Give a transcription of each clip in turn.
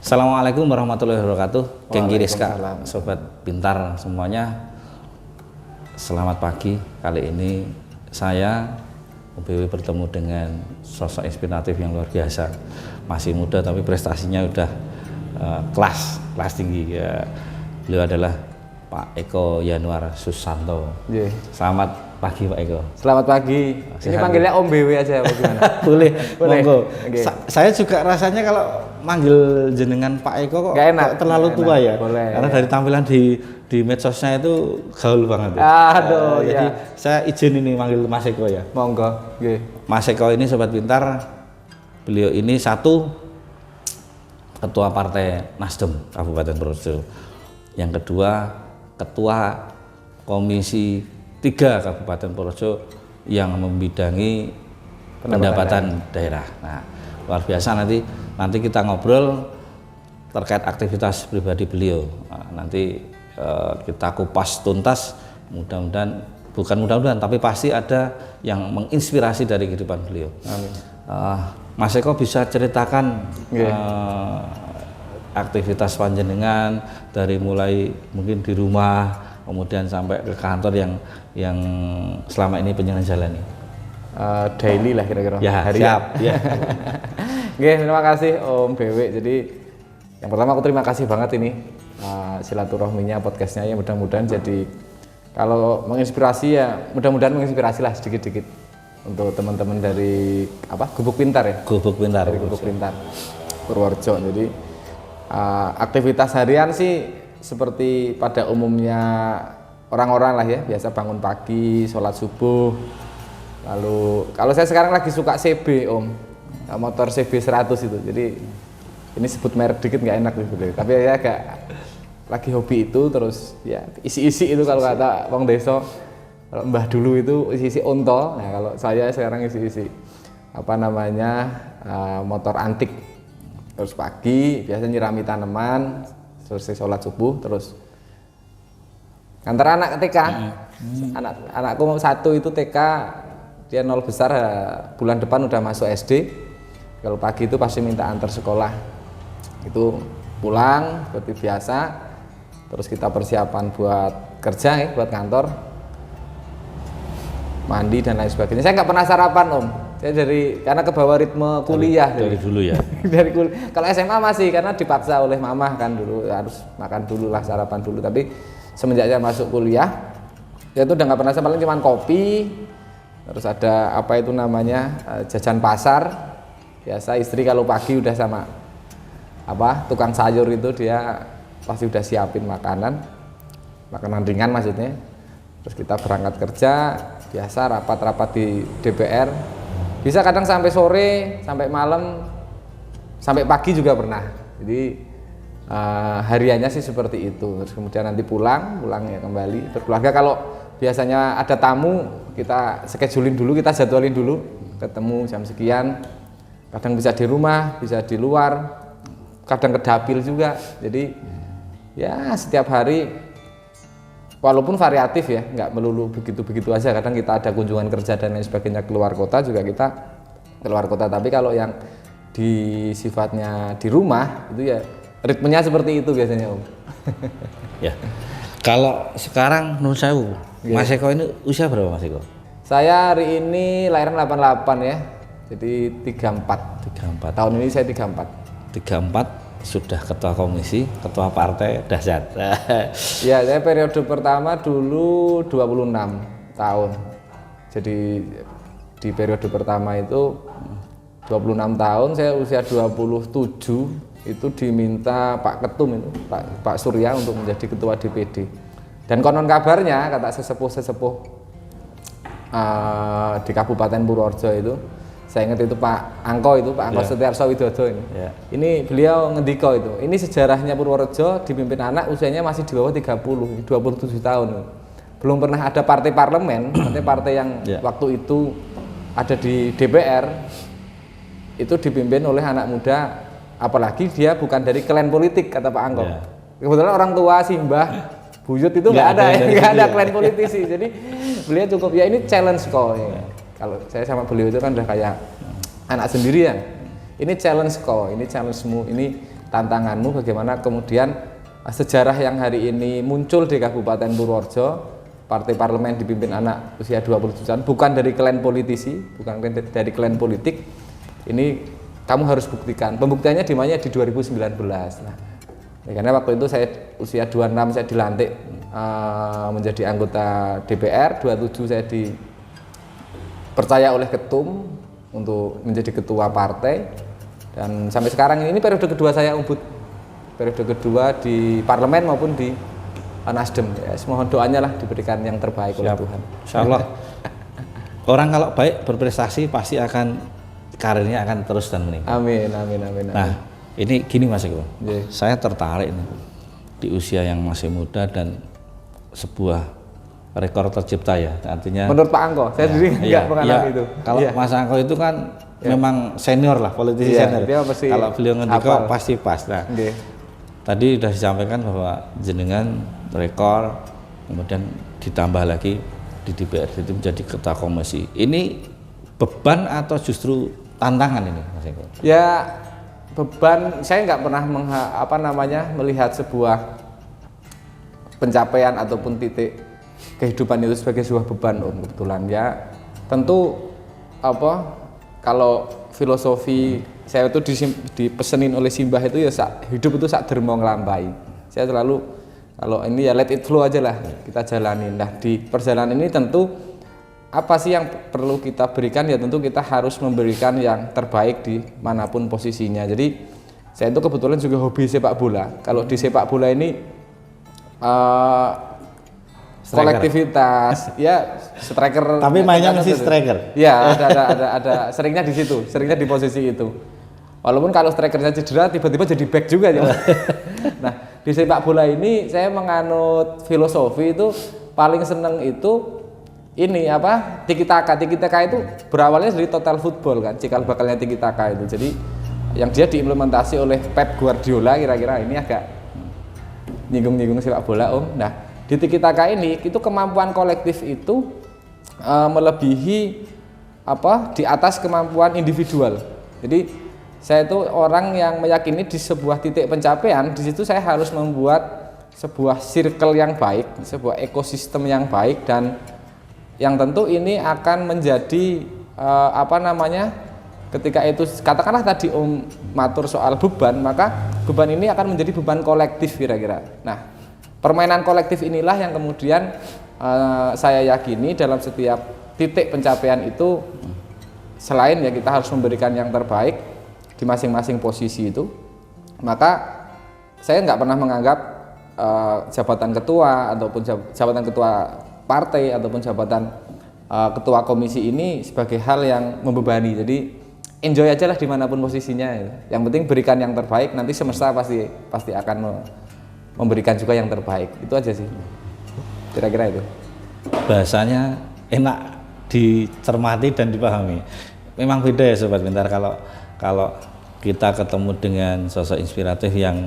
Assalamualaikum warahmatullahi wabarakatuh. Geng Giriska, Waalaikumsalam. sobat pintar semuanya. Selamat pagi. Kali ini saya OBW bertemu dengan sosok inspiratif yang luar biasa. Masih muda tapi prestasinya udah kelas tinggi. Ya, beliau adalah Pak Eko Yanuar Susanto. Yeah. Selamat pagi Pak Eko. Selamat pagi. Ini Sehat, panggilnya Om BW aja apa gimana? Boleh, Boleh. monggo. Oke. Saya juga rasanya kalau manggil jenengan Pak Eko kok Nggak enak. terlalu Nggak tua enak. ya. Boleh, Karena ya. dari tampilan di medsosnya itu gaul banget ya. Aduh, Jadi ya. saya izin ini manggil Mas Eko ya. Monggo. Nggih. Mas Eko ini sobat pintar, beliau ini satu ketua partai Nasdem Kabupaten Purworejo. Yang kedua ketua Komisi 3 Kabupaten Purworejo yang membidangi pendapatan daerah. Nah, luar biasa nanti kita ngobrol terkait aktivitas pribadi beliau. Nah, nanti kita kupas tuntas, mudah-mudahan tapi pasti ada yang menginspirasi dari kehidupan beliau. Amin. Mas Eko bisa ceritakan aktivitas panjenengan dari mulai mungkin di rumah kemudian sampai ke kantor yang selama ini penjenengan jalani. Daily lah kira-kira. Ya, harian. siap. Ya. Oke, terima kasih Om BW. Jadi yang pertama aku terima kasih banget ini silaturahminya, podcastnya ya, mudah-mudahan jadi kalau menginspirasi ya mudah-mudahan menginspirasi lah sedikit-sedikit untuk teman-teman dari Gubuk Pintar ya. Gubuk Pintar. Dari Gubuk Pintar Purworejo. Jadi aktivitas harian sih seperti pada umumnya orang-orang lah ya, biasa bangun pagi, sholat subuh. Lalu kalau saya sekarang lagi suka CB Om, motor CB 100 itu. Jadi ini sebut merek dikit nggak enak gitu, tapi ya agak lagi hobi itu, terus ya isi-isi itu kalau kata Wong Deso. Kalau Mbah dulu itu isi-isi onto, nah kalau saya sekarang isi-isi motor antik. Terus pagi biasa nyirami tanaman, selesai sholat subuh, terus antar anak ke TK. Anakku satu itu TK, dia 0 besar, bulan depan udah masuk SD. Kalau pagi itu pasti minta antar sekolah. Itu pulang seperti biasa, terus kita persiapan buat kerja buat kantor, mandi dan lain sebagainya. Saya nggak pernah sarapan Om. Saya karena kebawa ritme kuliah dari dulu ya. dari kalau SMA masih karena dipaksa oleh mamah kan, dulu harus makan dulu lah, sarapan dulu. Tapi semenjak saya masuk kuliah ya itu udah nggak pernah, paling cuma kopi, terus ada jajan pasar biasa. Istri kalau pagi udah sama tukang sayur itu, dia pasti udah siapin makanan ringan maksudnya. Terus kita berangkat kerja biasa, rapat-rapat di DPR. Bisa kadang sampai sore, sampai malam, sampai pagi juga pernah. Jadi hariannya sih seperti itu. Terus kemudian nanti pulang ya kembali berkeluarga. Kalau biasanya ada tamu, kita schedulein dulu, kita jadwalin dulu, ketemu jam sekian. Kadang bisa di rumah, bisa di luar, kadang ke dapil juga. Jadi ya setiap hari walaupun variatif ya, nggak melulu begitu-begitu aja. Kadang kita ada kunjungan kerja dan lain sebagainya keluar kota, juga kita keluar kota. Tapi kalau yang sifatnya di rumah itu ya ritmenya seperti itu biasanya Om. Ya. Kalau sekarang Nun Sewu, Mas Eko ini usia berapa Mas Eko? Saya hari ini lahiran 88 ya. Jadi 34. 34. Tahun ini saya 34. 34 sudah ketua komisi, ketua partai dahsyat. Ya, saya periode pertama dulu 26 tahun. Jadi di periode pertama itu 26 tahun, saya usia 27 itu diminta Pak Ketum itu, Pak Surya untuk menjadi ketua DPD. Dan konon kabarnya kata sesepuh-sesepuh di Kabupaten Purworejo itu, saya ingat itu Pak Angko Setiarso Widodo ini. Yeah. Ini beliau ngendiko itu. Ini sejarahnya Purworejo dipimpin anak usianya masih di bawah 27 tahun. Belum pernah ada partai parlemen, partai yang waktu itu ada di DPR itu dipimpin oleh anak muda, apalagi dia bukan dari klan politik kata Pak Angko. Yeah. Kebetulan orang tua Simbah Buyut itu nggak ada klan politisi. Jadi beliau cukup ya ini challenge kok. Ya. Kalau saya sama beliau itu kan udah kayak anak sendiri ya. Ini challenge kok, ini challenge-mu, ini tantanganmu bagaimana kemudian sejarah yang hari ini muncul di Kabupaten Purworejo, partai parlemen dipimpin anak usia 27 tahun, bukan dari klan politisi, bukan dari klan politik. Ini kamu harus buktikan. Pembuktiannya di mana? Di 2019. Nah, karena waktu itu saya usia 26 saya dilantik menjadi anggota DPR, 27 saya dipercaya oleh ketum untuk menjadi ketua partai, dan sampai sekarang ini periode kedua saya umbut, periode kedua di parlemen maupun di Nasdem. Ya, mohon doanya lah diberikan yang terbaik oleh Tuhan. Insya Allah. Orang kalau baik berprestasi pasti akan karirnya akan terus dan meningkat. Amin, amin, amin. Nah, ini gini Mas Eko. Yeah. Saya tertarik nih di usia yang masih muda dan sebuah rekor tercipta ya. Artinya menurut Pak Angko, saya sendiri enggak mengalami itu. Kalau Mas Angko itu kan memang senior lah, politisi senior. Kalau beliau ngendika pasti pas. Nah, tadi sudah disampaikan bahwa jenengan rekor, kemudian ditambah lagi di DPR itu menjadi ketua komisi. Ini beban atau justru tantangan ini, Mas Eko? Ya beban. Saya nggak pernah melihat sebuah pencapaian ataupun titik kehidupan itu sebagai sebuah beban, Om. Kebetulan ya tentu kalau filosofi saya itu dipesenin oleh Simbah itu ya hidup itu sak dermo nglampahi. Saya selalu kalau ini ya let it flow aja lah, kita jalanin. Nah, di perjalanan ini tentu apa sih yang perlu kita berikan? Ya tentu kita harus memberikan yang terbaik di manapun posisinya. Jadi saya itu kebetulan juga hobi sepak bola. Kalau di sepak bola ini kolektivitas, ya striker. Tapi mainnya masih striker. Ya ada seringnya di situ, seringnya di posisi itu. Walaupun kalau strikernya cedera tiba-tiba jadi back juga ya. Nah, di sepak bola ini saya menganut filosofi itu paling seneng itu ini tiki taka. Tiki taka itu berawalnya dari total football kan, cikal bakalnya tiki taka itu. Jadi yang dia diimplementasi oleh Pep Guardiola, kira-kira ini agak nyinggung-nyinggung sepak bola, Om. Nah, di tiki taka ini itu kemampuan kolektif itu melebihi di atas kemampuan individual. Jadi saya itu orang yang meyakini di sebuah titik pencapaian, di situ saya harus membuat sebuah circle yang baik, sebuah ekosistem yang baik, dan yang tentu ini akan menjadi ketika itu katakanlah tadi Om matur soal beban, maka beban ini akan menjadi beban kolektif kira-kira. Nah, permainan kolektif inilah yang kemudian saya yakini dalam setiap titik pencapaian itu, selain ya kita harus memberikan yang terbaik di masing-masing posisi itu, maka saya nggak pernah menganggap jabatan ketua ataupun jabatan ketua partai ataupun jabatan ketua komisi ini sebagai hal yang membebani. Jadi enjoy aja lah dimanapun posisinya. Yang penting berikan yang terbaik, nanti semesta pasti akan memberikan juga yang terbaik. Itu aja sih, kira-kira itu. Bahasanya enak dicermati dan dipahami. Memang beda ya Sobat Pintar kalau kita ketemu dengan sosok inspiratif yang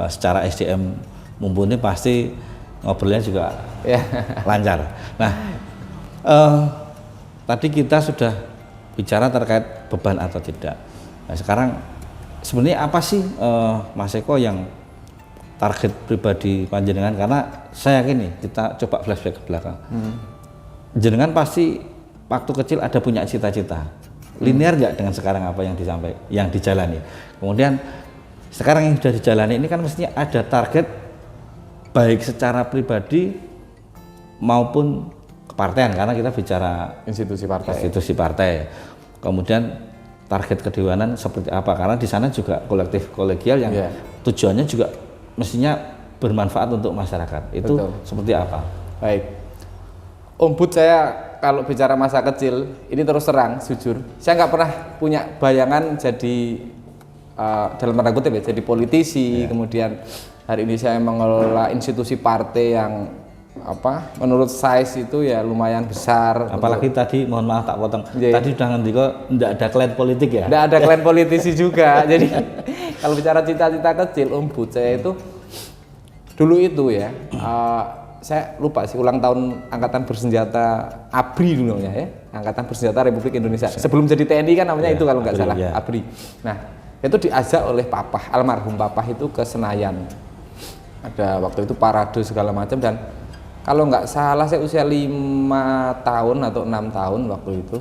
secara SDM mumpuni, pasti ngobrolnya juga lancar. Nah, tadi kita sudah bicara terkait beban atau tidak. Nah, sekarang sebenarnya apa sih Mas Eko yang target pribadi panjenengan? Karena saya yakin nih, kita coba flashback ke belakang. Jenengan pasti waktu kecil ada punya cita-cita. Linear nggak dengan sekarang apa yang dijalani. Kemudian sekarang yang sudah dijalani ini kan mestinya ada target baik secara pribadi maupun kepartean, karena kita bicara institusi partai. Kemudian target kedewanan seperti apa, karena di sana juga kolektif kolegial yang tujuannya juga mestinya bermanfaat untuk masyarakat. Itu betul. Seperti apa? Baik. Om Bud, saya kalau bicara masa kecil ini terus terang jujur, saya nggak pernah punya bayangan jadi dalam tanda kutip ya, jadi politisi. Kemudian hari ini saya mengelola institusi partai yang menurut size itu ya lumayan besar. Apalagi tadi, mohon maaf tak potong, tadi sudah ngerti kok enggak ada klan politik ya? Enggak ada klan politisi juga. Jadi kalau bicara cita-cita kecil Om Bud, saya itu dulu itu ya saya lupa sih ulang tahun Angkatan Bersenjata ABRI dulu namanya ya, Angkatan Bersenjata Republik Indonesia. Sebelum jadi TNI kan namanya itu kalau nggak salah, ABRI. Nah, Itu diajak oleh papa, almarhum papa itu ke Senayan. Ada waktu itu parade segala macam, dan kalau nggak salah saya usia 5 tahun atau 6 tahun waktu itu,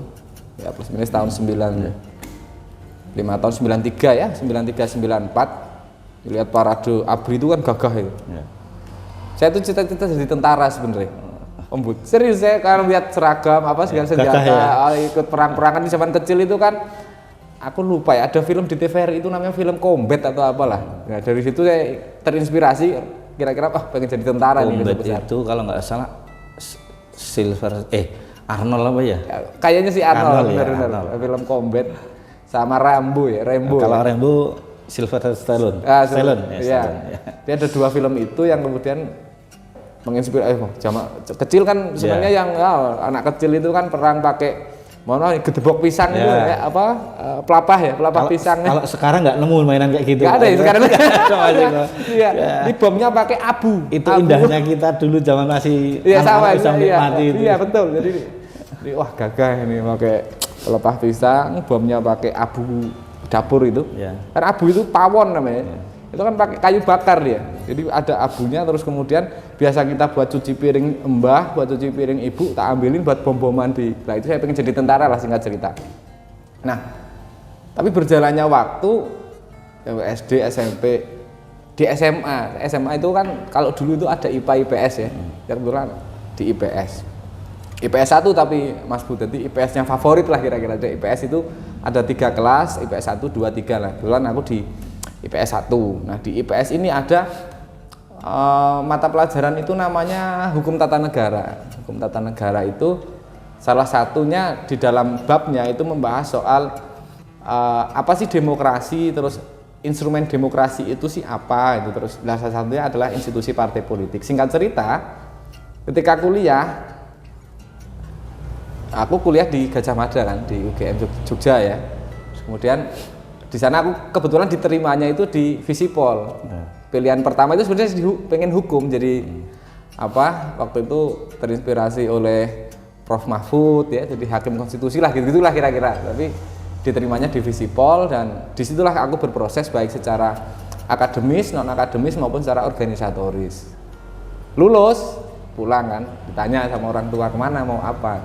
ya plus minus tahun 5 tahun 93 ya, 93 94, lihat parade ABRI itu kan gagah itu. Ya. Saya tuh cita-cita jadi tentara sebenarnya. Om Bud, serius saya kalau lihat seragam apa segala senjata, ya. Ikut perang-perangan di zaman kecil itu kan, aku lupa ya, ada film di TVRI itu namanya film Combat atau apalah. Nah, dari situ saya terinspirasi, kira-kira pengen jadi tentara nih. Combat itu kalau nggak salah Arnold apa ya? Kayaknya si Arnold, benar-benar. Arnold. Film Combat sama Rambo ya, Kalau ya. Rambo Sylvester Stallone. Stallone. Ya. Dia ada 2 film itu yang kemudian menginspirasi. Kecil kan sebenarnya yang anak kecil itu kan perang pakai gedebok pisang itu kayak apa, pelapah pisang. Kalau sekarang nggak nemu mainan kayak gitu. Nggak ada ya sekarang. Iya. Ini bomnya pakai abu. Itu indahnya kita dulu zaman masih sama bisa menikmati itu. Iya betul. Jadi wah gagah ini pakai pelepah pisang, bomnya pakai abu dapur itu. Kan abu itu pawon namanya. Itu kan pakai kayu bakar dia. Jadi ada abunya, terus kemudian biasa kita buat cuci piring mbah, buat cuci piring ibu, tak ambilin buat bom-boman di. Nah itu saya pengen jadi tentara lah, singkat cerita. Nah, tapi berjalannya waktu SD, SMP, di SMA itu kan kalau dulu itu ada IPA IPS ya. Kebetulan di IPS. IPS 1 tapi Mas Bud, jadi IPS-nya favorit lah kira-kira. Di IPS itu ada 3 kelas, IPS 1, 2, 3 lah. Kebetulan aku di IPS 1. Nah di IPS ini ada mata pelajaran itu namanya Hukum Tata Negara. Hukum Tata Negara itu salah satunya di dalam babnya itu membahas soal apa sih demokrasi, terus instrumen demokrasi itu sih apa itu, terus salah satunya adalah institusi partai politik. Singkat cerita, ketika kuliah, aku kuliah di Gajah Mada kan, di UGM Jogja ya. Terus kemudian di sana aku kebetulan diterimanya itu di Visipol. Pilihan pertama itu sebenarnya pengen hukum, jadi waktu itu terinspirasi oleh Prof Mahfud ya, jadi hakim konstitusi lah, gitulah kira-kira. Tapi diterimanya di Visipol, dan disitulah aku berproses baik secara akademis, non akademis maupun secara organisatoris. Lulus, pulang kan, ditanya sama orang tua kemana mau apa.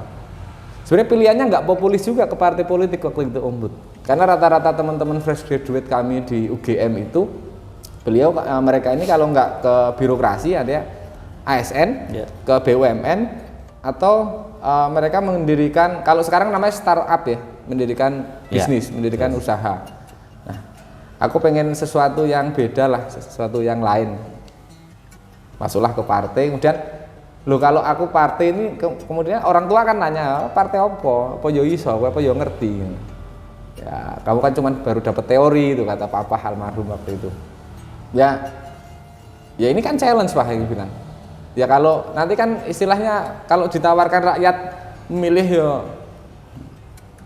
Sebenarnya pilihannya nggak populis juga ke partai politik waktu itu Om Bud. Karena rata-rata teman-teman fresh graduate kami di UGM itu, mereka ini kalau nggak ke birokrasi ada ASN, ke BUMN, atau mereka mendirikan, kalau sekarang namanya startup ya, mendirikan bisnis, mendirikan usaha. Nah, aku pengen sesuatu yang beda lah, sesuatu yang lain. Masuklah ke partai, kemudian kalau aku partai ini, kemudian orang tua kan nanya, partai apa yo iso, apa yo ngerti. Ya, kamu kan cuma baru dapat teori itu, kata papa almarhum waktu itu. Ya ini kan challenge Pak yang bilang. Ya kalau nanti kan istilahnya kalau ditawarkan rakyat memilih ya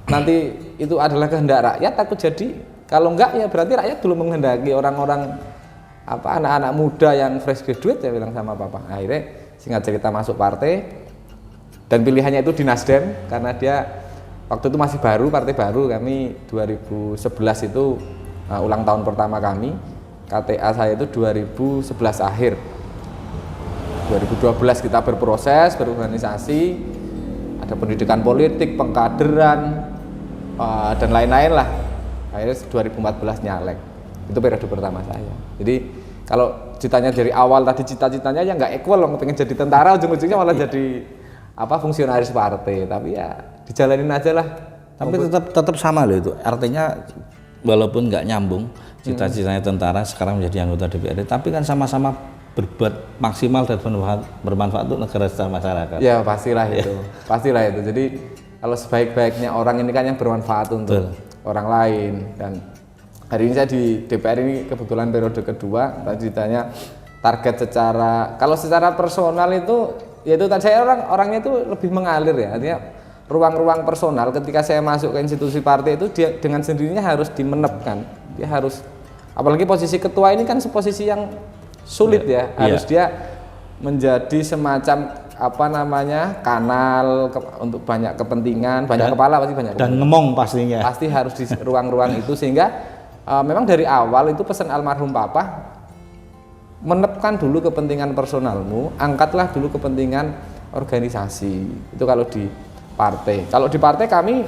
nanti itu adalah kehendak rakyat, aku jadi. Kalau enggak ya berarti rakyat belum menghendaki orang-orang anak-anak muda yang fresh graduate, ya bilang sama papa. Akhirnya singkat cerita masuk partai, dan pilihannya itu di Nasdem karena dia waktu itu masih baru, partai baru. Kami 2011 itu ulang tahun pertama kami. KTA saya itu 2011 akhir. 2012 kita berproses, berorganisasi, ada pendidikan politik, pengkaderan, dan lain-lain lah. Akhirnya 2014 nyalek. Itu periode pertama saya. Jadi kalau ditanya dari awal tadi cita-citanya ya nggak equal loh, pengen jadi tentara, ujung-ujungnya malah jadi fungsionaris partai. Tapi ya dijalanin aja lah. Tapi tetap sama loh itu. Artinya walaupun nggak nyambung cita-citanya tentara, sekarang menjadi anggota DPRD, tapi kan sama-sama berbuat maksimal dan bermanfaat untuk negara dan masyarakat. Ya pastilah itu, pastilah itu. Jadi kalau sebaik-baiknya orang ini kan yang bermanfaat untuk orang lain. Dan hari ini saya di DPR ini kebetulan periode kedua. Tadi ditanya target kalau secara personal itu, yaitu tadi saya orangnya itu lebih mengalir ya. Artinya ruang-ruang personal ketika saya masuk ke institusi partai itu dia dengan sendirinya harus dimenepkan. Dia harus, apalagi posisi ketua ini kan posisi yang sulit ya. Harus dia menjadi semacam kanal untuk banyak kepentingan, banyak kepala pasti banyak. Dan ngemong pastinya. Pasti harus di ruang-ruang itu, sehingga memang dari awal itu pesan almarhum papa, menepkan dulu kepentingan personalmu, angkatlah dulu kepentingan organisasi. Itu kalau di partai. Kalau di partai kami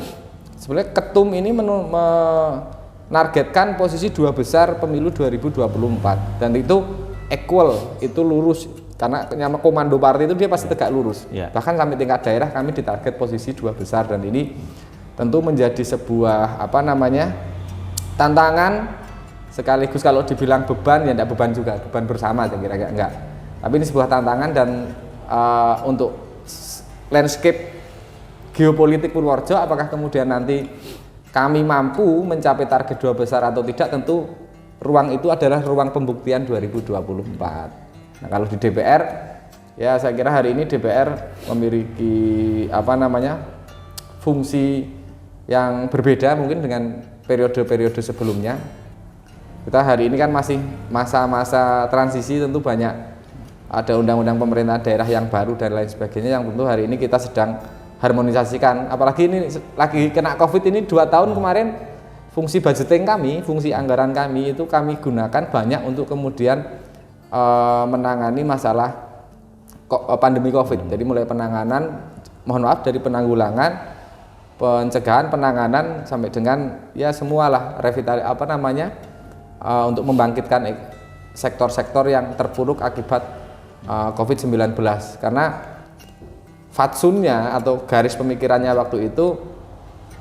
sebenarnya ketum ini menargetkan posisi 2 besar pemilu 2024 dan itu equal, itu lurus karena nama komando partai itu dia pasti tegak lurus. Bahkan sampai tingkat daerah kami ditarget posisi 2 besar dan ini tentu menjadi sebuah tantangan. Sekaligus kalau dibilang beban ya tidak beban juga, beban bersama saya kira enggak. Tapi ini sebuah tantangan dan untuk landscape geopolitik Purworejo, apakah kemudian nanti kami mampu mencapai target 2 besar atau tidak, tentu ruang itu adalah ruang pembuktian 2024. Nah kalau di DPR ya saya kira hari ini DPR memiliki fungsi yang berbeda mungkin dengan periode-periode sebelumnya. Kita hari ini kan masih masa-masa transisi, tentu banyak ada undang-undang pemerintah daerah yang baru dan lain sebagainya yang tentu hari ini kita sedang harmonisasikan. Apalagi ini lagi kena COVID ini 2 tahun kemarin, fungsi budgeting kami, fungsi anggaran kami itu kami gunakan banyak untuk kemudian menangani masalah pandemi COVID. Jadi mulai penanganan, mohon maaf, dari penanggulangan, pencegahan, penanganan sampai dengan ya semualah revitalisasi untuk membangkitkan sektor-sektor yang terpuruk akibat COVID-19 karena fatsunnya atau garis pemikirannya waktu itu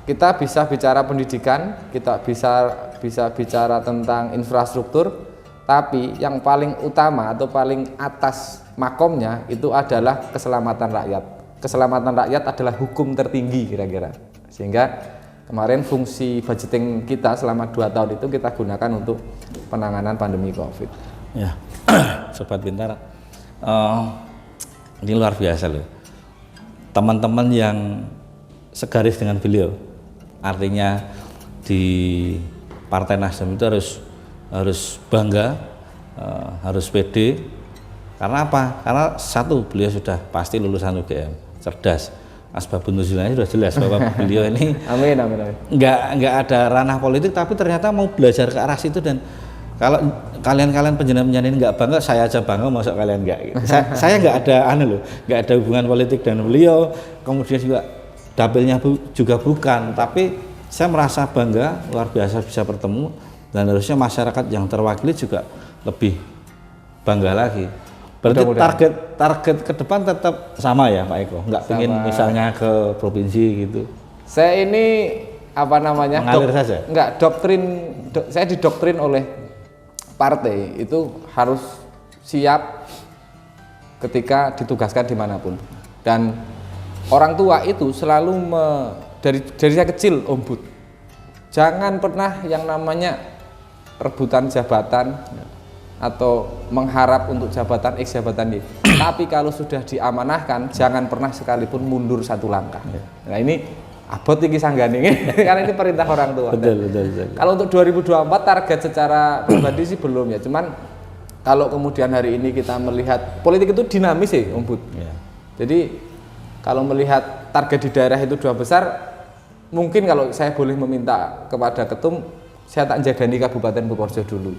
kita bisa bicara pendidikan, kita bisa bicara tentang infrastruktur, tapi yang paling utama atau paling atas makomnya itu adalah keselamatan rakyat. Keselamatan rakyat adalah hukum tertinggi kira-kira. Sehingga kemarin fungsi budgeting kita selama 2 tahun itu kita gunakan untuk penanganan pandemi COVID. Ya, Sobat Pintar, ini luar biasa loh. Teman-teman yang segaris dengan beliau, artinya di Partai Nasdem itu harus bangga, harus pede. Karena apa? Karena satu, beliau sudah pasti lulusan UGM, cerdas. Asbabun nuzulnya sudah jelas bahwa beliau ini amin. nggak ada ranah politik, tapi ternyata mau belajar ke arah situ. Dan kalau kalian penjenengan ini nggak bangga, saya aja bangga, masuk kalian nggak. Saya nggak ada nggak ada hubungan politik dan beliau, kemudian juga dapilnya juga bukan, tapi saya merasa bangga luar biasa bisa bertemu dan harusnya masyarakat yang terwakili juga lebih bangga lagi. Berarti target ke depan tetap sama ya Pak Eko, nggak pengen misalnya ke provinsi gitu. Saya ini mengalir saja. Enggak, saya didoktrin oleh partai itu harus siap ketika ditugaskan dimanapun. Dan orang tua itu selalu dari saya kecil ombud. Jangan pernah yang namanya rebutan jabatan atau mengharap untuk jabatan X jabatan Y. Tapi kalau sudah diamanahkan, jangan pernah sekalipun mundur 1 langkah. Nah ini abot iki sanggane karena ini perintah orang tua. Betul. Kalau untuk 2024 target secara pribadi sih belum ya. Cuman kalau kemudian hari ini kita melihat politik itu dinamis sih, Om Bud. Jadi kalau melihat target di daerah itu 2 besar, mungkin kalau saya boleh meminta kepada ketum, saya tak jagani Kabupaten Purworejo dulu.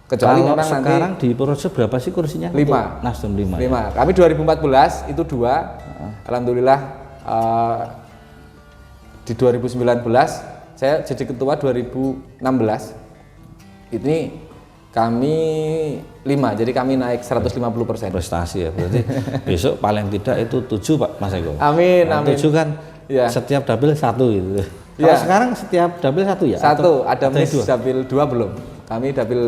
Kecuali kalau memang sekarang nanti di Purworejo berapa sih kursinya? 5. Nasdem 5. Ya? Kami 2014 itu 2. Alhamdulillah di 2019 saya jadi ketua 2016. Ini kami 5, jadi kami naik 150%. Prestasi ya, berarti besok paling tidak itu 7 Pak Mas Eko. Amin. 7 kan ya. Setiap dapil 1 gitu. Kalau sekarang setiap dapil 1 ya? 1, ada miss dapil 2 belum. Kami dapil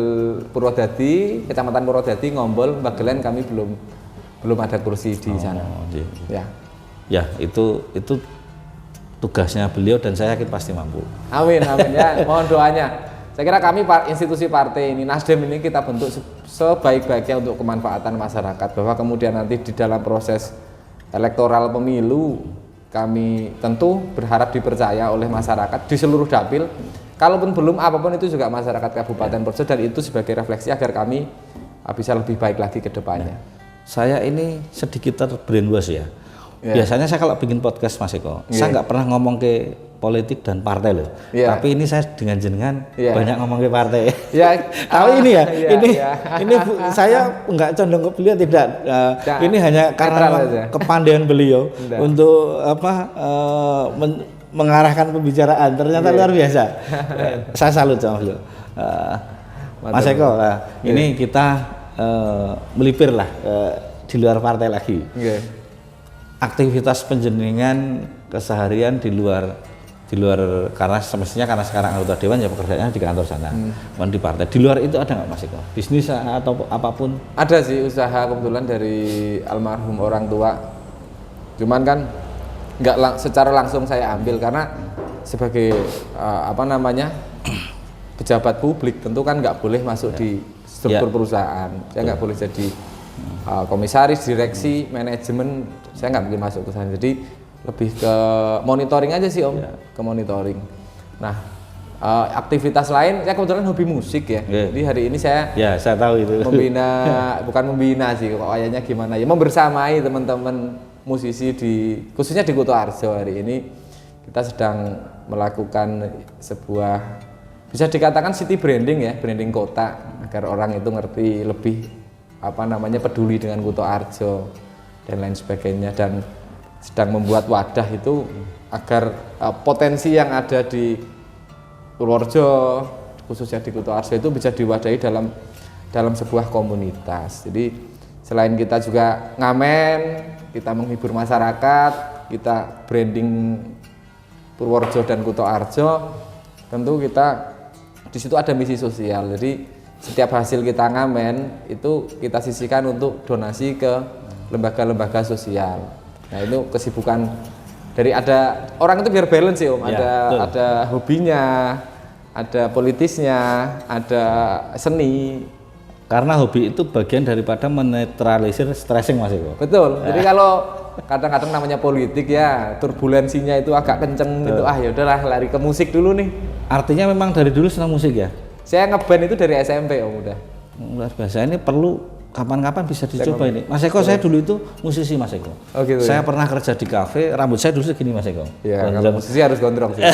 Purwodadi, Kecamatan Purwodadi, Ngombol, Bagelen kami belum ada kursi di sana. Iya. Ya, itu tugasnya beliau dan saya yakin pasti mampu. Amin ya, mohon doanya. Saya kira kami institusi partai ini, Nasdem ini kita bentuk sebaik-baiknya untuk kemanfaatan masyarakat, bahwa kemudian nanti di dalam proses elektoral pemilu kami tentu berharap dipercaya oleh masyarakat di seluruh dapil. Kalaupun belum apapun itu juga masyarakat Kabupaten Purworejo, dan itu sebagai refleksi agar kami bisa lebih baik lagi ke depannya. Saya ini sedikit terbrainwash ya. Biasanya saya kalau bikin podcast Mas Eko, saya nggak pernah ngomong ke politik dan partai loh. Tapi ini saya dengan jenengan banyak ngomong ke partai. Tapi ini ini saya nggak condong ke beliau tidak. Ini hanya karena kepandaian beliau untuk mengarahkan pembicaraan. Ternyata luar biasa. Saya salut sama beliau. Mas Eko, ini kita melipir lah di luar partai lagi. Aktivitas penjenengan keseharian di luar karena semestinya karena sekarang anggota dewan ya pekerjaannya di kantor sana, bukan di partai. Di luar itu ada nggak Mas Eko? Bisnis atau apapun? Ada sih usaha kebetulan dari almarhum orang tua. Cuman kan nggak secara langsung saya ambil karena sebagai pejabat publik tentu kan nggak boleh masuk di struktur perusahaan. Saya nggak boleh jadi komisaris, direksi, manajemen, saya nggak mungkin masuk ke sana. Jadi lebih ke monitoring aja sih Om, ke monitoring. Nah, aktivitas lain, saya kebetulan hobi musik ya. Jadi hari ini saya tahu itu. bukan membina sih, kayaknya gimana ya, membersamai teman-teman musisi khususnya di Kutoarjo hari ini kita sedang melakukan sebuah bisa dikatakan city branding ya, branding kota agar orang itu ngerti lebih peduli dengan Kutoarjo dan lain sebagainya, dan sedang membuat wadah itu agar potensi yang ada di Purworejo khususnya di Kutoarjo itu bisa diwadahi dalam sebuah komunitas. Jadi selain kita juga ngamen, kita menghibur masyarakat, kita branding Purworejo dan Kutoarjo, tentu kita di situ ada misi sosial. Jadi setiap hasil kita ngamen itu kita sisihkan untuk donasi ke lembaga-lembaga sosial. Nah itu kesibukan dari ada orang itu biar balance sih Om, ada hobinya, ada politisnya, ada seni. Karena hobi itu bagian daripada menetralisir stressing Mas Eko. Betul. Jadi kalau kadang-kadang namanya politik ya turbulensinya itu agak kenceng gitu, ya udahlah lari ke musik dulu nih. Artinya memang dari dulu senang musik ya? Saya ngeband itu dari SMP Om udah. Luar biasa, ini perlu kapan-kapan bisa dicoba ini. Mas Eko, saya dulu itu musisi Mas Eko. Gitu, saya pernah kerja di kafe, rambut saya dulu segini Mas Eko. Iya, kalau musisi harus gondrong sih.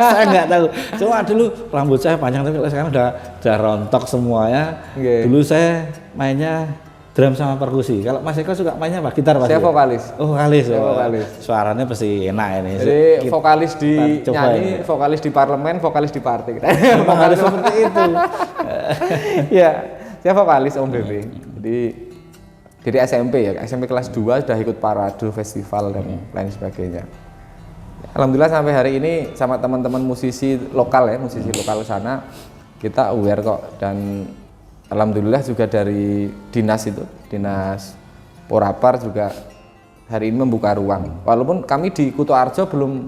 Saya nggak tahu. Cuma dulu rambut saya panjang, tapi sekarang udah rontok semuanya. Dulu saya mainnya drum sama perkusi. Kalau Mas Eko suka mainnya apa? Gitar Mas? Saya vokalis. Oh, vokalis. Vokalis. Suaranya pasti enak ini. Jadi vokalis di nyanyi, vokalis di parlemen, vokalis di partai. Vokalis seperti itu. Ya, saya vokalis Om Bebe. Jadi dari SMP ya, SMP kelas 2 sudah ikut parade, festival dan lain sebagainya. Alhamdulillah sampai hari ini sama teman-teman musisi lokal ya, musisi lokal sana kita aware kok, dan alhamdulillah juga dari dinas Porapar juga hari ini membuka ruang. Walaupun kami di Kutoarjo belum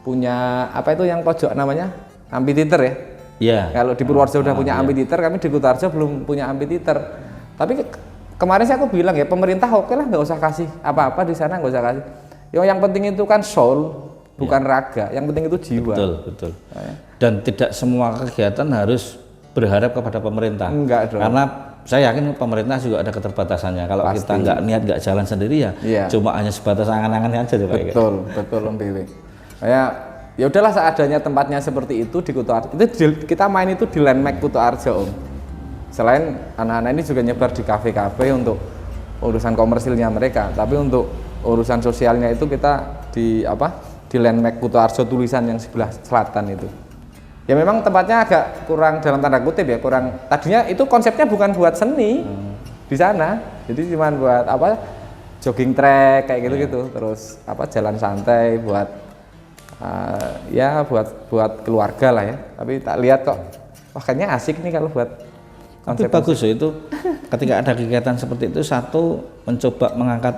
punya yang pojok namanya amphitheater ya. Iya. Kalau di Purworejo udah punya amphitheater, kami di Kutoarjo belum punya amphitheater. Tapi kemarin aku bilang ya, pemerintah oke lah nggak usah kasih apa-apa di sana, nggak usah kasih. Yang penting itu kan soul, bukan raga. Yang penting itu jiwa. Betul. Dan tidak semua kegiatan harus berharap kepada pemerintah. Enggak dong. Karena saya yakin pemerintah juga ada keterbatasannya. Kalau kita nggak niat, nggak jalan sendiri ya, cuma hanya sebatas angan-angan aja. Betul Om Biwi. Ya udahlah, seadanya tempatnya seperti itu di Kutoarjo. Itu kita main itu di Landmark Kutoarjo Om. Selain anak-anak ini juga nyebar di kafe-kafe untuk urusan komersilnya mereka, tapi untuk urusan sosialnya itu kita di Landmark Kutoarjo tulisan yang sebelah selatan itu. Ya memang tempatnya agak kurang, dalam tanda kutip ya, kurang. Tadinya itu konsepnya bukan buat seni di sana, jadi cuma buat jogging track kayak gitu-gitu, terus jalan santai buat buat keluarga lah ya. Tapi tak lihat kok, kayaknya asik nih kalau buat. Tapi bagus ya itu, ketika ada kegiatan seperti itu, satu mencoba mengangkat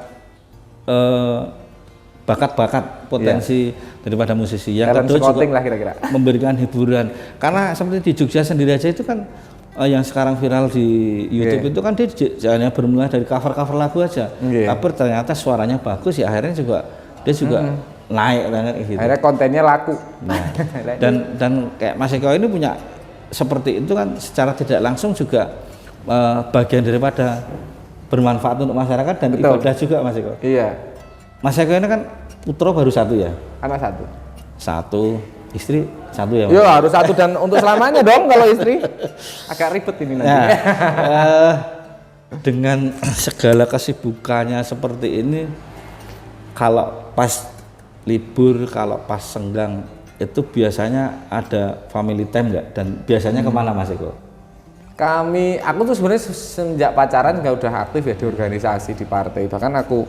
bakat-bakat potensi daripada musisi. Yang kedua juga lah kira-kira memberikan hiburan. Karena seperti di Jogja sendiri aja itu kan yang sekarang viral di YouTube itu kan dia hanya bermula dari cover-cover lagu aja. Tapi ternyata suaranya bagus ya, akhirnya dia juga naik gitu. Akhirnya kontennya laku. Nah, dan kayak Mas Eko ini punya seperti itu kan, secara tidak langsung juga bagian daripada bermanfaat untuk masyarakat dan ibadah juga Mas Eko. Iya. Mas Eko ini kan putra baru satu ya? Anak satu. Satu, istri satu ya Mas? Yo harus satu dan untuk selamanya dong kalau istri. Agak ribet ini nanti. Nah, dengan segala kesibukannya seperti ini, kalau pas libur, kalau pas senggang, itu biasanya ada family time nggak? Dan biasanya kemana Mas Eko? Aku tuh sebenarnya sejak pacaran nggak udah aktif ya di organisasi, di partai. Bahkan aku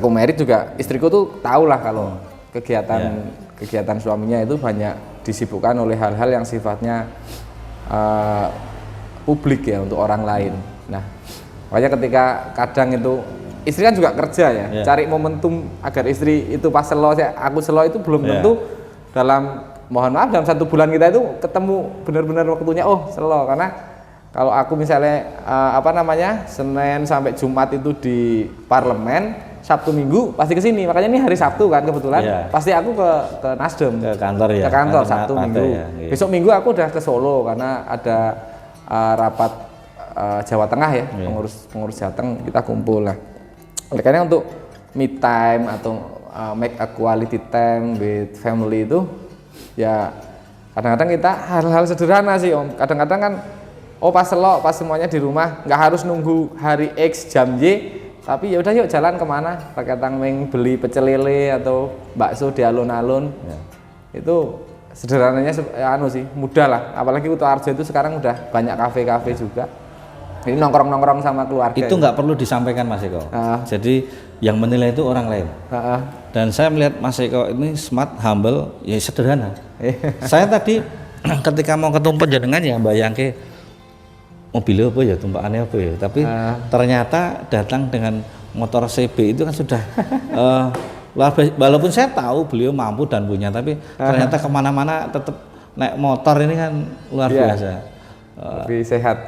merit juga, istriku tuh tahu lah kalau kegiatan suaminya itu banyak disibukkan oleh hal-hal yang sifatnya publik ya, untuk orang lain. Nah, makanya ketika kadang itu istri kan juga kerja ya, cari momentum agar istri itu pas selo, aku selo itu belum tentu dalam, mohon maaf, dalam 1 bulan kita itu ketemu benar-benar waktunya selo. Karena kalau aku misalnya Senin sampai Jumat itu di parlemen, Sabtu Minggu pasti ke sini. Makanya ini hari Sabtu kan kebetulan, pasti aku ke Nasdem, ke kantor ya. Ke kantor Sabtu Minggu. Ya, gitu. Besok Minggu aku udah ke Solo karena ada rapat Jawa Tengah ya, pengurus Jateng, kita kumpul lah. Oleh karena untuk me time atau make a quality time with family itu ya kadang-kadang kita hal-hal sederhana sih Om. Kadang-kadang kan pas selo, pas semuanya di rumah, nggak harus nunggu hari X jam Y, tapi ya udah yuk jalan kemana, pakai tangming beli pecel lele atau bakso di alun-alun. Itu sederhananya sih mudah lah. Apalagi Kutoarjo itu sekarang udah banyak kafe-kafe juga. Ini nongkrong-nongkrong sama keluarga. Itu nggak perlu disampaikan Mas Eko. Jadi yang menilai itu orang lain. Dan saya melihat Mas Eko ini smart, humble, ya sederhana. Saya tadi ketika mau ketemu panjenengan ya bayangke mobilnya apa ya, tumpakannya apa ya. Tapi ternyata datang dengan motor CB itu kan sudah luar biasa. Walaupun saya tahu beliau mampu dan punya, tapi ternyata kemana-mana tetap naik motor ini kan luar biasa. Lebih sehat.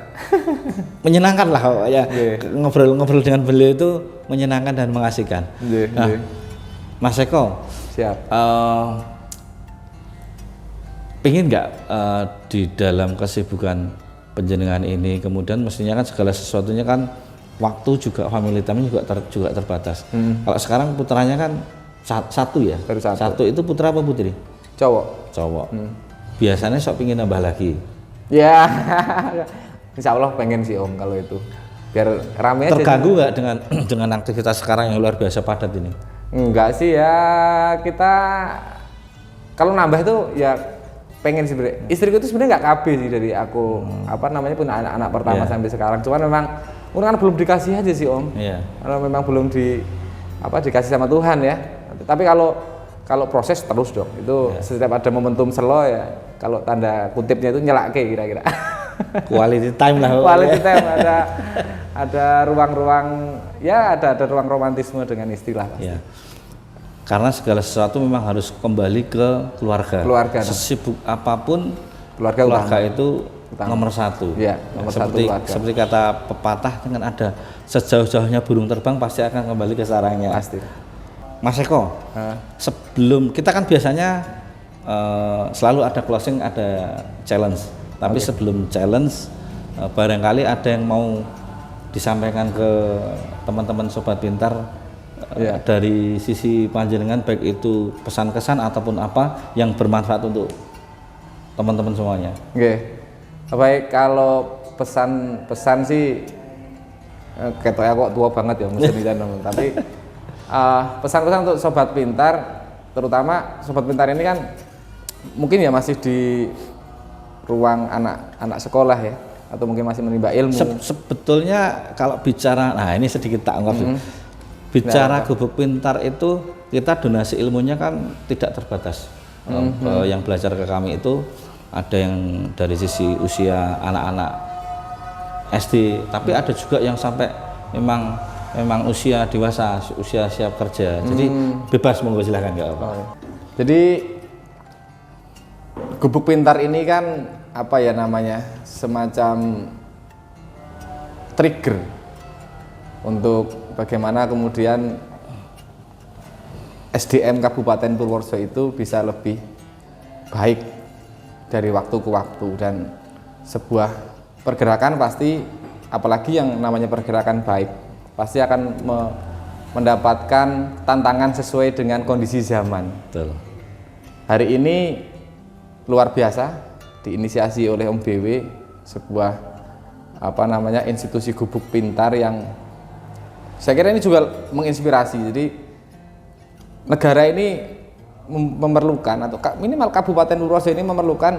Menyenangkan lah ya, ngobrol-ngobrol dengan beliau itu menyenangkan dan mengasihkan. Mas Eko, siap. Pingin nggak di dalam kesibukan penjenengan ini, kemudian mestinya kan segala sesuatunya kan waktu juga, family time juga terbatas. Kalau sekarang putranya kan satu ya, satu itu putra apa putri? Cowok. Biasanya sok pingin nambah lagi. Ya, insya Allah pengen sih Om kalau itu, biar rame aja. Terganggu nggak dengan aktivitas sekarang yang luar biasa padat ini? Enggak sih ya, kita kalau nambah itu ya pengen sih. Istriku itu sebenarnya nggak KB sih dari aku, punya anak pertama sampai sekarang. Cuman memang kan belum dikasih aja sih Om. Kalau memang belum dikasih sama Tuhan ya. Tapi kalau proses terus dong. Itu setiap ada momentum selo ya. Kalau tanda kutipnya itu nyelake kira-kira. Quality time lah. Quality time, ada ruang-ruang ya, ada ruang romantisme dengan istri lah pasti. Karena segala sesuatu memang harus kembali ke keluarga. Sesibuk apapun keluarga itu nomor satu. Nomor satu keluarga. Seperti kata pepatah, dengan ada sejauh-jauhnya burung terbang pasti akan kembali ke sarangnya. Pasti. Mas Eko, sebelum kita kan biasanya selalu ada closing, ada challenge. Tapi sebelum challenge, barangkali ada yang mau disampaikan ke teman-teman Sobat Pintar dari sisi panjenengan, baik itu pesan-kesan ataupun apa yang bermanfaat untuk teman-teman semuanya. Baik, kalau pesan sih ketoknya kok tua banget ya mesti tapi pesan-pesan untuk Sobat Pintar, terutama Sobat Pintar ini kan mungkin ya masih di ruang anak sekolah ya, atau mungkin masih menimba ilmu. Sebetulnya kalau bicara, nah ini sedikit tak anggap bicara Gubuk Pintar itu, kita donasi ilmunya kan tidak terbatas. Yang belajar ke kami itu ada yang dari sisi usia anak-anak SD, tapi ada juga yang sampai memang usia dewasa, usia siap kerja. Jadi bebas, monggo silahkan, nggak apa. Jadi Gubuk Pintar ini kan semacam trigger untuk bagaimana kemudian SDM Kabupaten Purworejo itu bisa lebih baik dari waktu ke waktu. Dan sebuah pergerakan pasti, apalagi yang namanya pergerakan baik, pasti akan mendapatkan tantangan sesuai dengan kondisi zaman. Betul. Hari ini luar biasa diinisiasi oleh Om BW, sebuah institusi gubuk pintar yang saya kira ini juga menginspirasi. Jadi negara ini memerlukan, atau minimal Kabupaten Purworejo ini memerlukan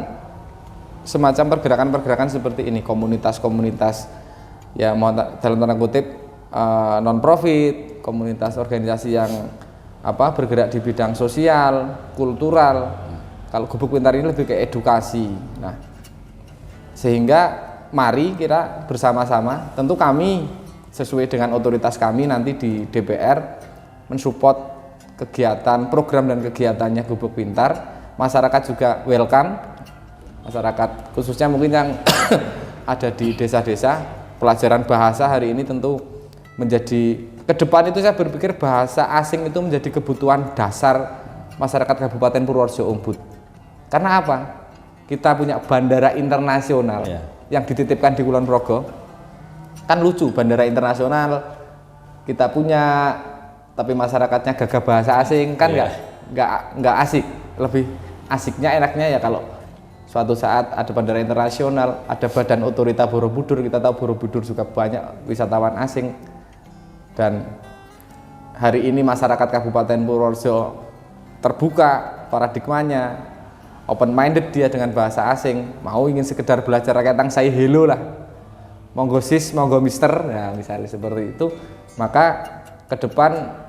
semacam pergerakan-pergerakan seperti ini, komunitas-komunitas ya dalam tanda kutip non profit, komunitas organisasi yang bergerak di bidang sosial, kultural. Kalau Gubuk Pintar ini lebih ke edukasi. Nah, sehingga mari kita bersama-sama, tentu kami sesuai dengan otoritas kami nanti di DPR mensupport kegiatan, program dan kegiatannya Gubuk Pintar. Masyarakat juga welcome. Masyarakat khususnya mungkin yang ada di desa-desa, pelajaran bahasa hari ini tentu menjadi ke depan itu saya berpikir bahasa asing itu menjadi kebutuhan dasar masyarakat Kabupaten Purworejo, Om Bud. Karena apa? Kita punya bandara internasional yang dititipkan di Kulon Progo. Kan lucu, bandara internasional kita punya, tapi masyarakatnya gagah bahasa asing, kan nggak asik. Lebih asiknya, enaknya ya kalau suatu saat ada bandara internasional, ada Badan Otorita Borobudur. Kita tahu Borobudur juga banyak wisatawan asing. Dan hari ini masyarakat Kabupaten Purworejo terbuka paradigmanya, open minded dia dengan bahasa asing, mau ingin sekedar belajar tentang say hello lah, monggo sis, monggo mister, nah misalnya seperti itu. Maka ke depan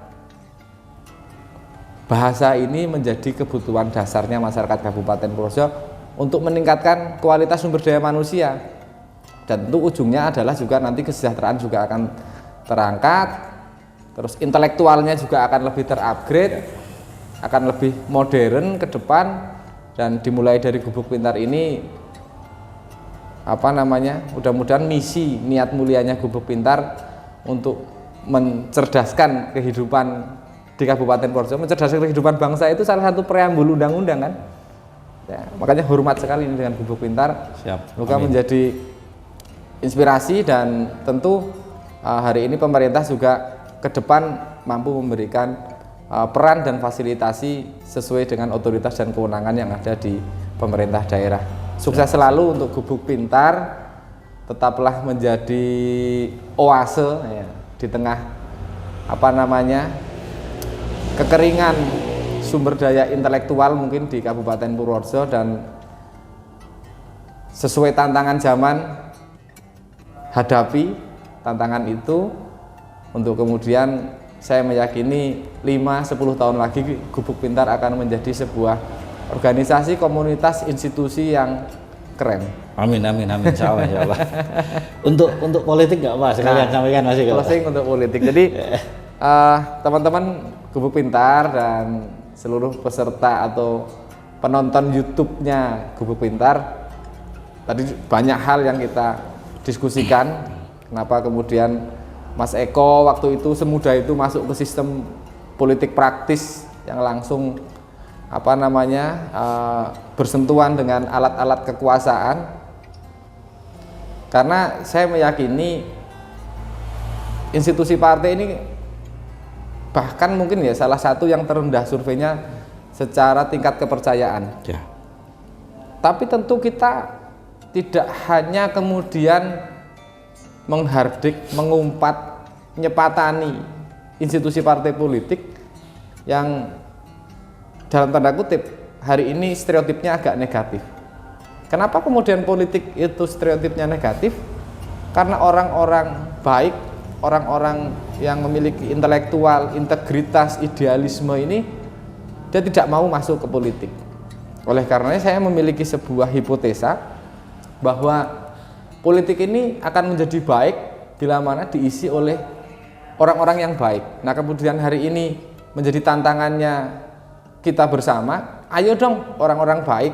bahasa ini menjadi kebutuhan dasarnya masyarakat Kabupaten Purworejo untuk meningkatkan kualitas sumber daya manusia, dan tentu ujungnya adalah juga nanti kesejahteraan juga akan terangkat, terus intelektualnya juga akan lebih terupgrade, akan lebih modern ke depan. Dan dimulai dari Gubuk Pintar ini mudah-mudahan misi niat mulianya Gubuk Pintar untuk mencerdaskan kehidupan di Kabupaten Purworejo, mencerdaskan kehidupan bangsa, itu salah satu preambul undang-undang kan ya, makanya hormat sekali ini dengan Gubuk Pintar. Semoga menjadi inspirasi, dan tentu hari ini pemerintah juga ke depan mampu memberikan peran dan fasilitasi sesuai dengan otoritas dan kewenangan yang ada di pemerintah daerah. Sukses selalu untuk Gubuk Pintar, tetaplah menjadi oase ya, di tengah kekeringan sumber daya intelektual mungkin di Kabupaten Purworejo, dan sesuai tantangan zaman hadapi tantangan itu untuk kemudian saya meyakini 5-10 tahun lagi Gubuk Pintar akan menjadi sebuah organisasi, komunitas, institusi yang keren. Amin, insya Allah. Untuk politik nggak Pak? Sekalian sampaikan masih closing untuk politik. Jadi teman-teman Gubuk Pintar dan seluruh peserta atau penonton YouTube-nya Gubuk Pintar, tadi banyak hal yang kita diskusikan. Kenapa kemudian Mas Eko waktu itu semudah itu masuk ke sistem politik praktis yang langsung bersentuhan dengan alat-alat kekuasaan, karena saya meyakini institusi partai ini bahkan mungkin ya salah satu yang terendah surveinya secara tingkat kepercayaan. Tapi tentu kita tidak hanya kemudian menghardik, mengumpat, nyepatani institusi partai politik yang dalam tanda kutip hari ini stereotipnya agak negatif. Kenapa kemudian politik itu stereotipnya negatif? Karena orang-orang baik, orang-orang yang memiliki intelektual, integritas, idealisme ini dia tidak mau masuk ke politik. Oleh karenanya saya memiliki sebuah hipotesa bahwa politik ini akan menjadi baik bila mana diisi oleh orang-orang yang baik. Nah, kemudian hari ini menjadi tantangannya kita bersama, ayo dong orang-orang baik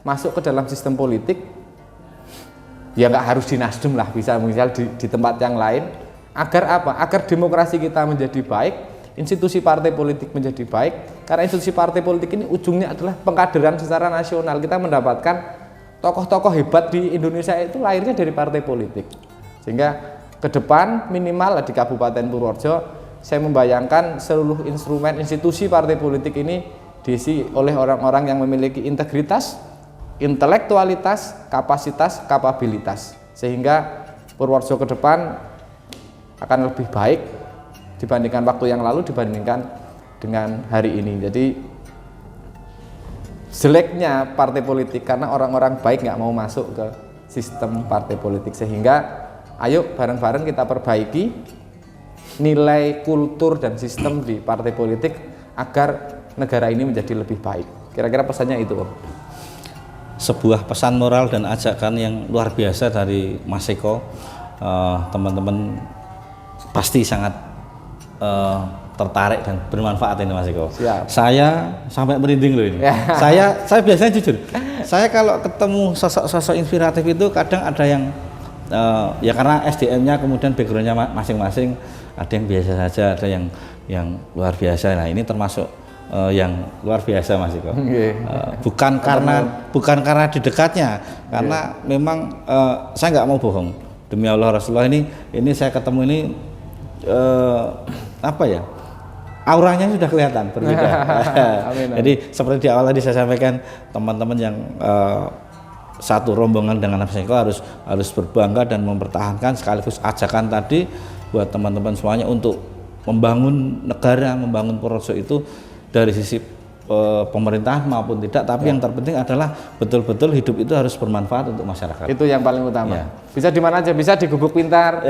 masuk ke dalam sistem politik. Ya nggak harus di Nasdem lah, bisa misal di tempat yang lain. Agar apa? Agar demokrasi kita menjadi baik, institusi partai politik menjadi baik. Karena institusi partai politik ini ujungnya adalah pengkaderan secara nasional. Kita mendapatkan tokoh-tokoh hebat di Indonesia itu lahirnya dari partai politik. Sehingga ke depan minimal di Kabupaten Purworejo saya membayangkan seluruh instrumen institusi partai politik ini diisi oleh orang-orang yang memiliki integritas, intelektualitas, kapasitas, kapabilitas, sehingga Purworejo ke depan akan lebih baik dibandingkan waktu yang lalu, dibandingkan dengan hari ini. Jadi jeleknya partai politik karena orang-orang baik nggak mau masuk ke sistem partai politik, sehingga ayo bareng-bareng kita perbaiki nilai, kultur, dan sistem di partai politik agar negara ini menjadi lebih baik. Kira-kira pesannya itu, Om. Sebuah pesan moral dan ajakan yang luar biasa dari Mas Eko. Teman-teman pasti sangat tertarik dan bermanfaat ini, Mas Eko. Siap. Saya sampai merinding loh ini. Saya biasanya jujur, saya kalau ketemu sosok-sosok inspiratif itu kadang ada yang ya karena SDM-nya kemudian background-nya masing-masing, ada yang biasa saja, ada yang luar biasa. Nah ini termasuk yang luar biasa, Mas Eko. Bukan karena di dekatnya, karena memang saya nggak mau bohong, demi Allah Rasulullah, ini saya ketemu ini apa ya, auranya sudah kelihatan berbeda. Amin. Jadi seperti di awal tadi saya sampaikan, teman-teman yang satu rombongan dengan Mas Eko harus berbangga dan mempertahankan, sekaligus ajakan tadi buat teman-teman semuanya untuk membangun negara, membangun Purworejo itu dari sisi pemerintahan maupun tidak, tapi yang terpenting adalah betul-betul hidup itu harus bermanfaat untuk masyarakat. Itu yang paling utama. Ya. Bisa di mana aja, bisa di Gubuk Pintar.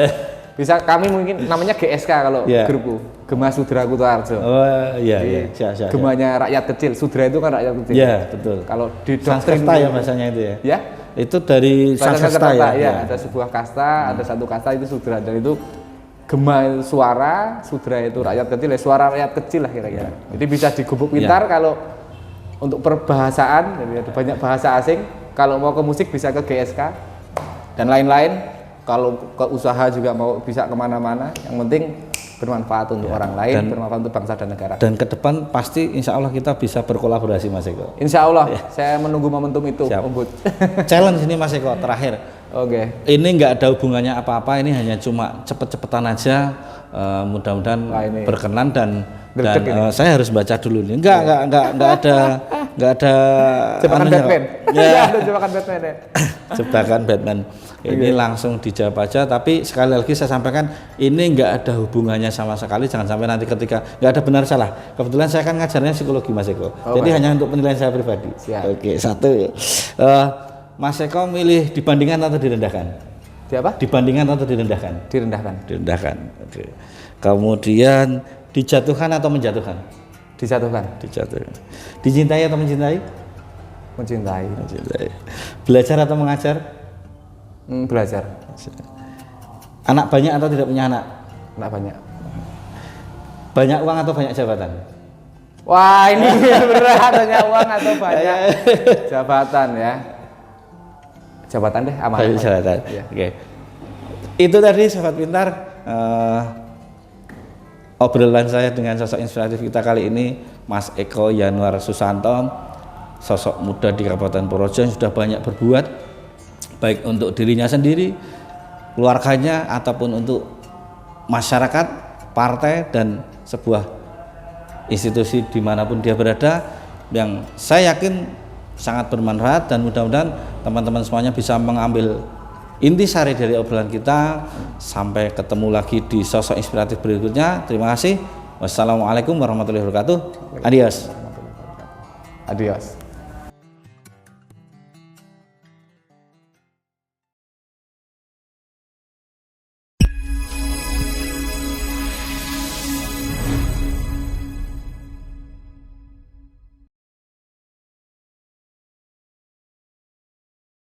Bisa, kami mungkin namanya GSK kalau grupku, Gema Sudra Kutoarjo. Oh iya. Gemanya rakyat kecil. Sudra itu kan rakyat kecil. Iya, betul. Kalau di doktrin Sanskerta ya bahasanya itu ya. Ya. Itu dari Sanskerta ya. Ada sebuah kasta, ada satu kasta itu Sudra, dan itu Gema suara, Sudra itu rakyat kecil, ya suara rakyat kecil lah kira-kira. Jadi bisa di Gubuk Pintar kalau untuk perbahasaan, jadi ada banyak bahasa asing. Kalau mau ke musik bisa ke GSK dan lain-lain. Kalau ke usaha juga mau bisa kemana-mana. Yang penting bermanfaat untuk orang lain, bermanfaat untuk bangsa dan negara. Dan ke depan pasti insya Allah kita bisa berkolaborasi, Mas Eko. Insya Allah, saya menunggu momentum itu, Om Bud. Challenge ini, Mas Eko, terakhir. Oke. Ini nggak ada hubungannya apa-apa, ini hanya cuma cepet-cepetan aja. Mudah-mudahan berkenan dan saya harus baca dulu nih. Nggak ada jebakan Batman. Ya, ada jebakan Batman ya. Jebakan Batman. Ini langsung dijawab aja, tapi sekali lagi saya sampaikan ini nggak ada hubungannya sama sekali. Jangan sampai nanti ketika nggak ada benar salah. Kebetulan saya kan ngajarnya psikologi, Mas Eko. Jadi hanya untuk penilaian saya pribadi. Siap. Oke, satu. Mas Eko milih dibandingkan atau direndahkan? Di apa? Dibandingkan atau direndahkan? Direndahkan. Direndahkan. Oke. Kemudian dijatuhkan atau menjatuhkan? Dijatuhkan. Dijatuhkan. Dicintai atau mencintai? Mencintai. Mencintai. Belajar atau mengajar? Belajar. Anak banyak atau tidak punya anak? Anak banyak. Banyak uang atau banyak jabatan? Wah, ini berat, banyak uang atau banyak jabatan ya? Jabatan deh, aman. Jabatan. Ya. Oke. Itu tadi Sobat Pintar, obrolan saya dengan sosok inspiratif kita kali ini, Mas Eko Yanuar Susanto, sosok muda di Kabupaten Purworejo yang sudah banyak berbuat baik untuk dirinya sendiri, keluarganya, ataupun untuk masyarakat, partai, dan sebuah institusi dimanapun dia berada, yang saya yakin sangat bermanfaat. Dan mudah-mudahan teman-teman semuanya bisa mengambil intisari dari obrolan kita. Sampai ketemu lagi di sosok inspiratif berikutnya. Terima kasih. Wassalamualaikum warahmatullahi wabarakatuh. Adios.